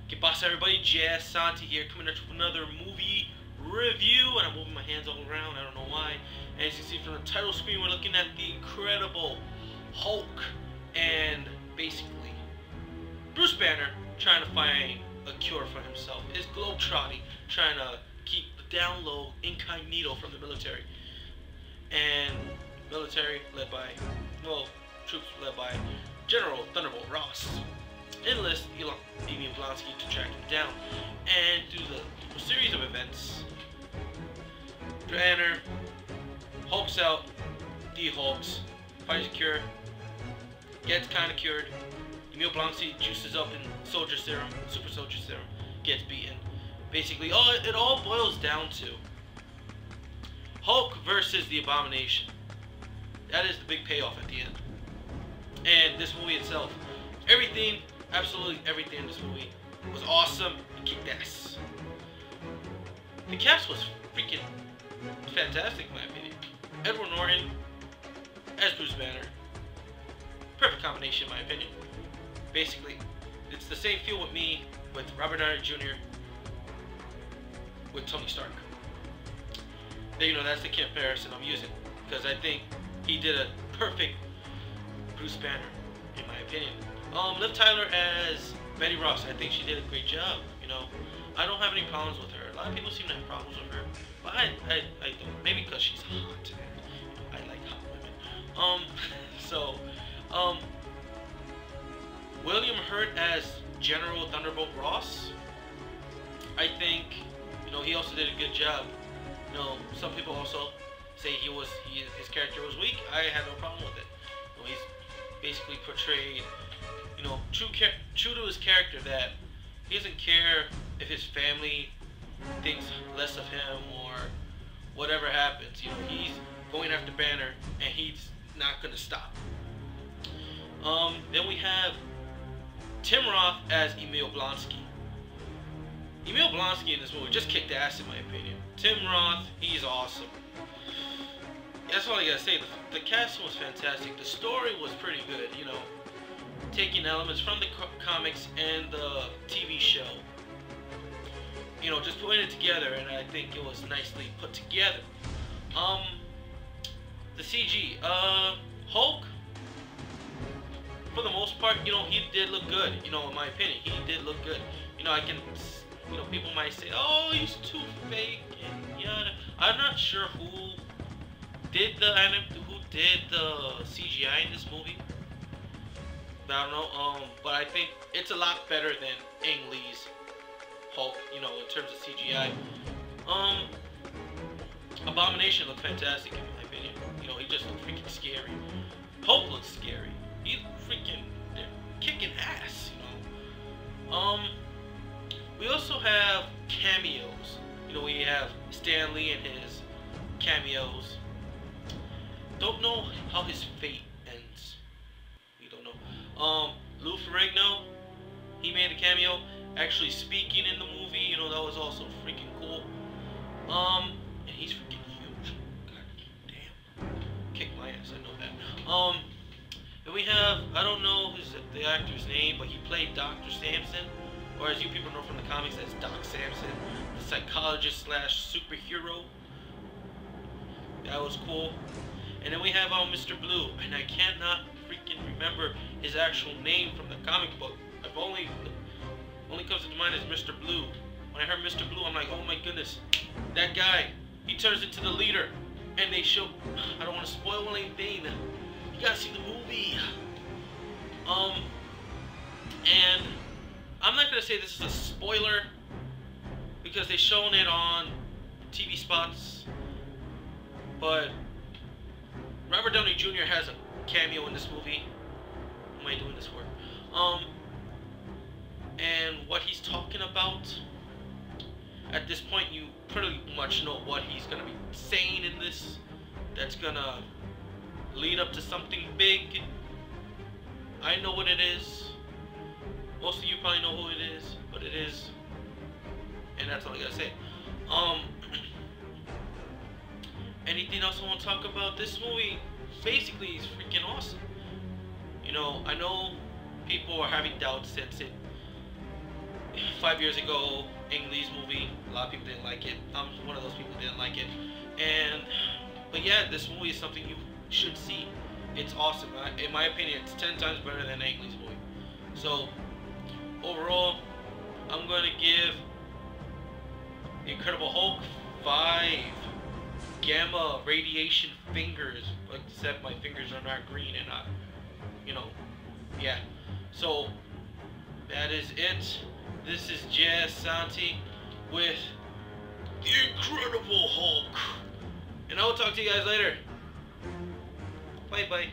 Que pasa everybody, JS Santi here, coming at you with another movie review, and I'm moving my hands all around, I don't know why. And as you can see from the title screen, we're looking at the Incredible Hulk, and basically, Bruce Banner trying to find a cure for himself. Is globetrotting, trying to keep the down low incognito from the military. And military led by, well, troops led by General Thunderbolt Ross enlist Emil Blonsky to track him down. And through the series of events, Banner hulks out, de-hulks, finds a cure, gets kind of cured. Emil Blonsky juices up in soldier serum, super soldier serum, gets beaten. Basically, it all boils down to Hulk versus the Abomination. That is the big payoff at the end. And this movie itself, everything, absolutely everything in this movie was awesome and kicked ass. The cast was freaking fantastic in my opinion. Edward Norton as Bruce Banner. Perfect combination in my opinion. Basically, it's the same feel with me with Robert Downey Jr. with Tony Stark. You know, that's the comparison I'm using, because I think he did a perfect Bruce Banner, in my opinion. Liv Tyler as Betty Ross, I think she did a great job. You know, I don't have any problems with her. A lot of people seem to have problems with her, but I don't. Maybe because she's hot. I like hot women. William Hurt as General Thunderbolt Ross. I think, you know, he also did a good job. You know, some people also say his character was weak. I had no problem with it. You know, he's basically portrayed, you know, true to his character, that he doesn't care if his family thinks less of him or whatever happens. You know, he's going after Banner and he's not gonna stop. Then we have Tim Roth as Emil Blonsky. Emil Blonsky in this movie just kicked ass in my opinion. Tim Roth, he's awesome. That's all I gotta say. The cast was fantastic. The story was pretty good, you know, taking elements from the comics and the TV show. You know, just putting it together, and I think it was nicely put together. The CG, Hulk, for the most part, you know, he did look good. You know, in my opinion, he did look good. You know, you know, people might say, oh, he's too fake, and yada. I'm not sure who did the CGI in this movie. I don't know, but I think it's a lot better than Ang Lee's Hulk, you know, in terms of CGI. Abomination looked fantastic in my opinion. You know, he just looked freaking scary. Hulk looks scary. He's freaking kicking ass, you know. We also have cameos. You know, we have Stan Lee and his cameos. Don't know how his fate ends. We don't know. Lou Ferrigno, he made a cameo, actually speaking in the movie. You know, that was also freaking cool. And he's freaking huge. God damn. Kick my ass, I know that. Then we have, I don't know the actor's name, but he played Dr. Samson, or as you people know from the comics, that's Doc Samson, the psychologist slash superhero. That was cool. And then we have Mr. Blue, and I cannot freaking remember his actual name from the comic book. Only comes to mind is Mr. Blue. When I heard Mr. Blue, I'm like, oh my goodness, that guy, he turns into the leader. And they show, I don't want to spoil anything. You gotta see the movie. And I'm not gonna say this is a spoiler because they've shown it on TV spots, but Robert Downey Jr. has a cameo in this movie. Who am I doing this for? And what he's talking about, at this point you pretty much know what he's gonna be saying in this. That's gonna lead up to something big. I know what it is. Most of you probably know who it is, but it is. And that's all I gotta say. Anything else I want to talk about? This movie basically is freaking awesome. You know, I know people are having doubts since 5 years ago, Ang Lee's movie. A lot of people didn't like it. I'm one of those people who didn't like it. But yeah, this movie is something you should see. It's awesome. In my opinion, it's 10 times better than Ang Lee's movie. So overall, I'm gonna give Incredible Hulk 5 gamma radiation fingers, except my fingers are not green and not, yeah. So that is it. This is Jazz Santi with the Incredible Hulk, and I will talk to you guys later. Bye bye.